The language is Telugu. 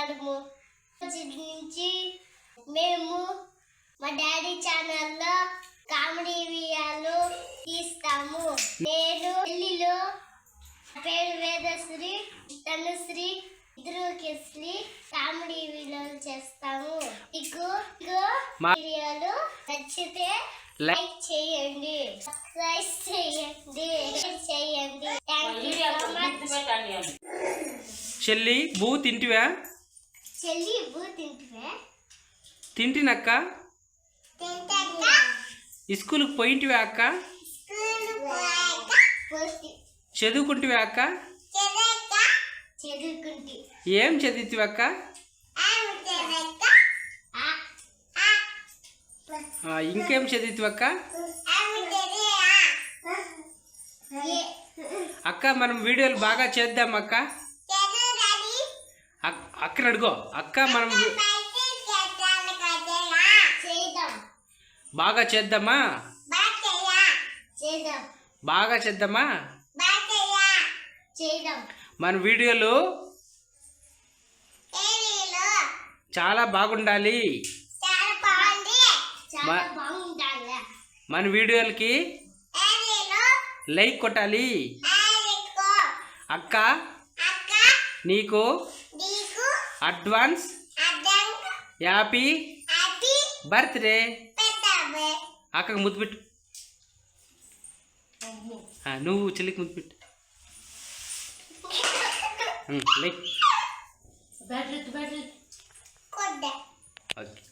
మాట్లాడము నుంచి మేము మా డాడీ ఛానల్లో కామెడీ వీడియోలు తీస్తాము. నేను ఢిల్లీలో పేరు వేదశ్రీ తనుశ్రీ ఇద్దరు కలిసి కామెడీ వీడియోలు చేస్తాము. మీకు వీడియోలు నచ్చితే లైక్ చేయండి, సబ్స్క్రైబ్ చేయండి, షేర్ చేయండి. చెల్లి బూ తింటివా? చెల్లి బూ తింటివా? తింటినక్క. స్కూల్కి పోయింటివా అక్క? చదువుకుంటివా అక్క? ఏం చదివితివా అక్క? ఇంకేం చదివితివా అక్క? అక్క మనం వీడియోలు బాగా చేద్దాం అక్క. అక్కడ అడుగో అక్క, మనం బాగా చేద్దామా? బాగా చేద్దామా? మన వీడియోలు చాలా బాగుండాలి. మన వీడియోలకి లైక్ కొట్టాలి. అక్క నీకు అడ్వాన్స్ హ్యాపీ బర్త్డే. అక్కకు ముద్దు పెట్టు. నువ్వు చెల్లికి ముద్దు పెట్టు. Like okay.